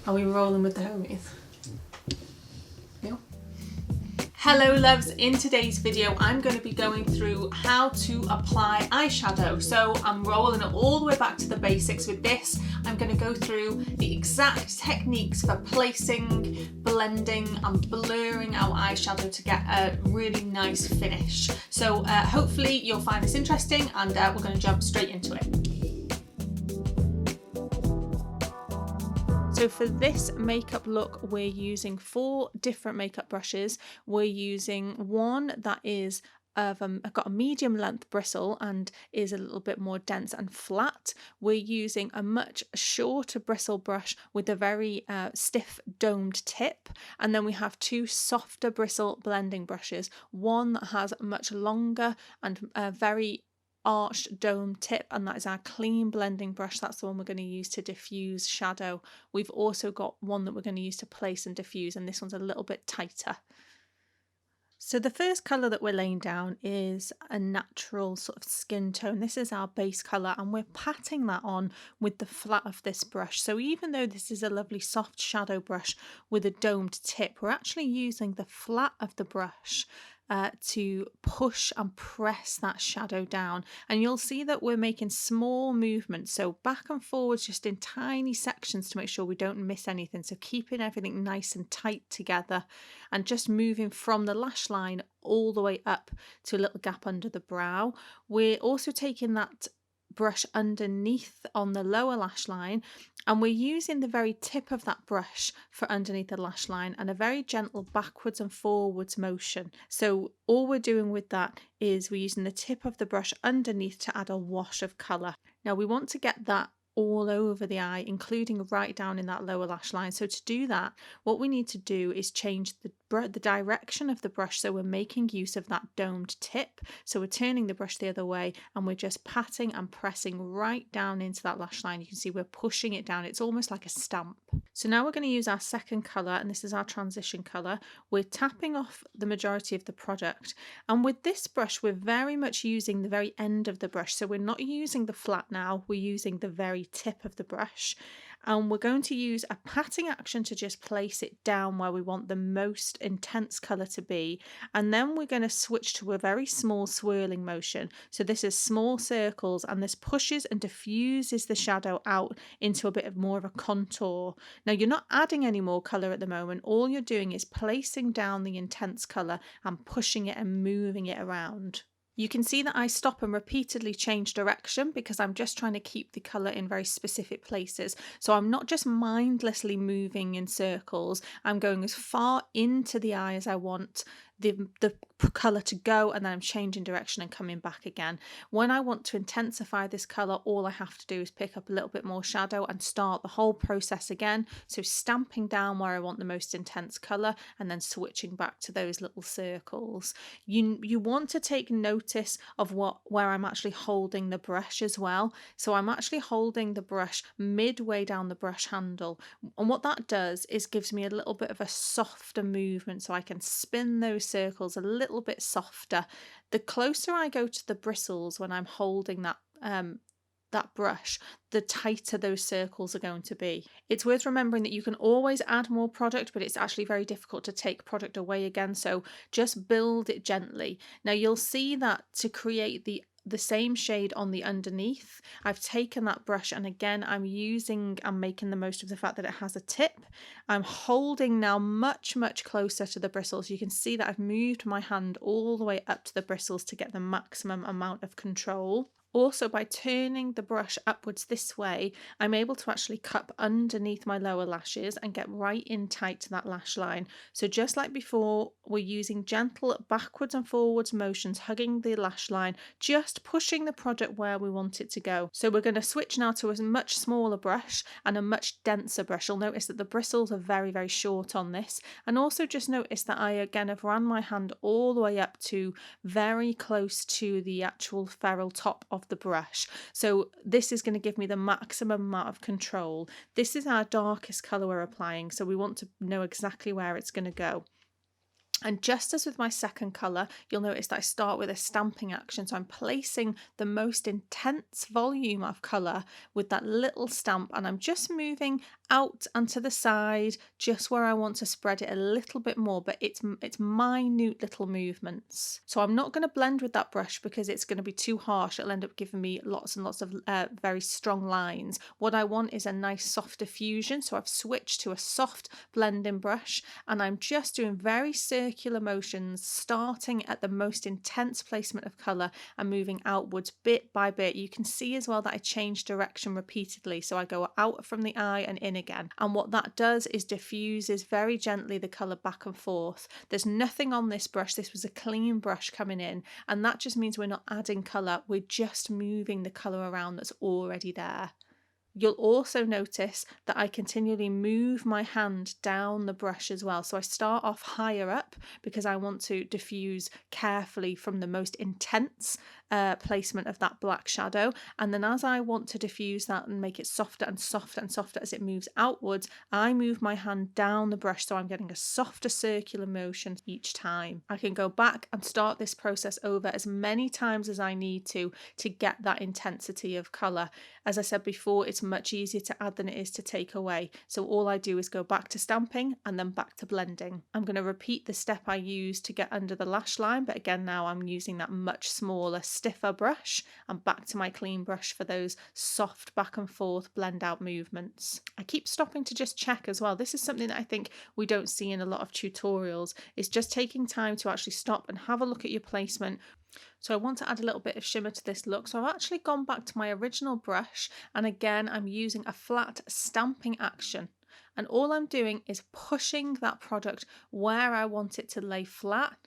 Are we rolling with the homies? Yeah. Hello loves, in today's video I'm going to be going through how to apply eyeshadow. So I'm rolling it all the way back to the basics with this. I'm going to go through the exact techniques for placing, blending and blurring our eyeshadow to get a really nice finish. So hopefully you'll find this interesting, and we're going to jump straight into it. So for this makeup look, we're using 4 different makeup brushes. We're using one that is got a medium length bristle and is a little bit more dense and flat. We're using a much shorter bristle brush with a very stiff domed tip, and then we have 2 softer bristle blending brushes, one that has a much longer and very arched dome tip, and that is our clean blending brush. That's the one we're going to use to diffuse shadow. We've also got one that we're going to use to place and diffuse, and this one's a little bit tighter. So the first colour that we're laying down is a natural sort of skin tone. This is our base colour, and we're patting that on with the flat of this brush. So even though this is a lovely soft shadow brush with a domed tip, we're actually using the flat of the brush to push and press that shadow down. And you'll see that we're making small movements, so back and forwards just in tiny sections to make sure we don't miss anything. So keeping everything nice and tight together and just moving from the lash line all the way up to a little gap under the brow. We're also taking that brush underneath on the lower lash line, and we're using the very tip of that brush for underneath the lash line and a very gentle backwards and forwards motion. So all we're doing with that is we're using the tip of the brush underneath to add a wash of colour. Now we want to get that all over the eye, including right down in that lower lash line. So to do that, what we need to do is change the direction of the brush, so we're making use of that domed tip. So we're turning the brush the other way and we're just patting and pressing right down into that lash line. You can see we're pushing it down. It's almost like a stamp. So now we're going to use our second colour, and this is our transition colour. We're tapping off the majority of the product, and with this brush we're very much using the very end of the brush. So we're not using the flat now, we're using the very tip of the brush, and we're going to use a patting action to just place it down where we want the most intense colour to be, and then we're going to switch to a very small swirling motion. So this is small circles, and this pushes and diffuses the shadow out into a bit of more of a contour. Now you're not adding any more colour at the moment, all you're doing is placing down the intense colour and pushing it and moving it around. You can see that I stop and repeatedly change direction because I'm just trying to keep the colour in very specific places. So I'm not just mindlessly moving in circles, I'm going as far into the eye as I want the colour to go, and then I'm changing direction and coming back again. When I want to intensify this colour, all I have to do is pick up a little bit more shadow and start the whole process again. So stamping down where I want the most intense colour and then switching back to those little circles. You want to take notice of where I'm actually holding the brush as well. So I'm actually holding the brush midway down the brush handle, and what that does is gives me a little bit of a softer movement, so I can spin those circles a little bit softer. The closer I go to the bristles when I'm holding that brush, the tighter those circles are going to be. It's worth remembering that you can always add more product, but it's actually very difficult to take product away again, so just build it gently. Now you'll see that to create the same shade on the underneath, I've taken that brush, and again I'm making the most of the fact that it has a tip. I'm holding now much closer to the bristles. You can see that I've moved my hand all the way up to the bristles to get the maximum amount of control. Also, by turning the brush upwards this way, I'm able to actually cup underneath my lower lashes and get right in tight to that lash line. So just like before, we're using gentle backwards and forwards motions, hugging the lash line, just pushing the product where we want it to go. So we're going to switch now to a much smaller brush and a much denser brush. You'll notice that the bristles are very short on this, and also just notice that I again have ran my hand all the way up to very close to the actual ferrule top of the brush. So this is going to give me the maximum amount of control. This is our darkest colour we're applying, so we want to know exactly where it's going to go. And just as with my second colour, you'll notice that I start with a stamping action. So I'm placing the most intense volume of colour with that little stamp, and I'm just moving out and to the side, just where I want to spread it a little bit more, but it's minute little movements. So I'm not going to blend with that brush because it's going to be too harsh. It'll end up giving me lots and lots of very strong lines. What I want is a nice soft diffusion. So I've switched to a soft blending brush, and I'm just doing very circular motions, starting at the most intense placement of colour and moving outwards bit by bit. You can see as well that I change direction repeatedly, so I go out from the eye and in again, and what that does is diffuses very gently the colour back and forth. There's nothing on this brush. This was a clean brush coming in, and that just means we're not adding colour, we're just moving the colour around that's already there. You'll also notice that I continually move my hand down the brush as well. So I start off higher up because I want to diffuse carefully from the most intense placement of that black shadow. And then as I want to diffuse that and make it softer and softer and softer as it moves outwards, I move my hand down the brush so I'm getting a softer circular motion each time. I can go back and start this process over as many times as I need to get that intensity of colour. As I said before, it's much easier to add than it is to take away. So all I do is go back to stamping and then back to blending. I'm going to repeat the step I used to get under the lash line, but again now I'm using that much smaller, stiffer brush, and back to my clean brush for those soft back and forth blend out movements. I keep stopping to just check as well. This is something that I think we don't see in a lot of tutorials, is just taking time to actually stop and have a look at your placement. So I want to add a little bit of shimmer to this look. So I've actually gone back to my original brush, and again I'm using a flat stamping action. And all I'm doing is pushing that product where I want it to lay flat.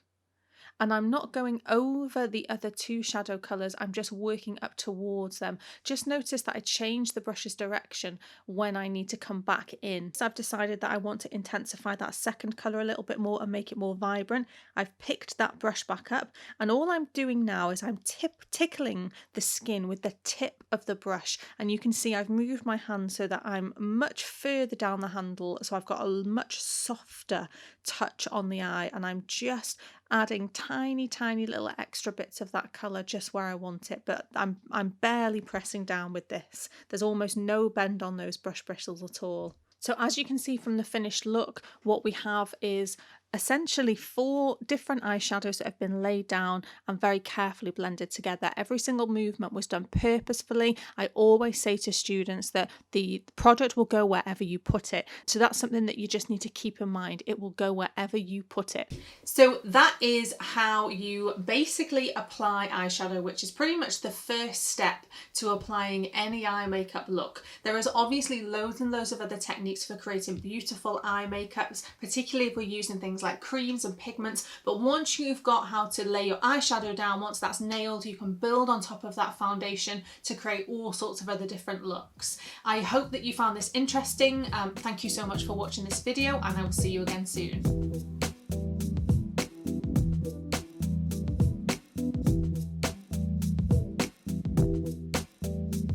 And I'm not going over the other two shadow colours, I'm just working up towards them. Just notice that I change the brush's direction when I need to come back in. So I've decided that I want to intensify that second colour a little bit more and make it more vibrant. I've picked that brush back up, and all I'm doing now is I'm tickling the skin with the tip of the brush, and you can see I've moved my hand so that I'm much further down the handle, so I've got a much softer touch on the eye, and I'm just adding tiny little extra bits of that colour just where I want it, but I'm barely pressing down with this. There's almost no bend on those brush bristles at all. So as you can see from the finished look, what we have is essentially 4 different eyeshadows that have been laid down and very carefully blended together. Every single movement was done purposefully. I always say to students that the product will go wherever you put it. So that's something that you just need to keep in mind. It will go wherever you put it. So that is how you basically apply eyeshadow, which is pretty much the first step to applying any eye makeup look. There is obviously loads and loads of other techniques for creating beautiful eye makeups, particularly if we're using things like creams and pigments, but once you've got how to lay your eyeshadow down, once that's nailed, you can build on top of that foundation to create all sorts of other different looks. I hope that you found this interesting. Thank you so much for watching this video, and I will see you again soon.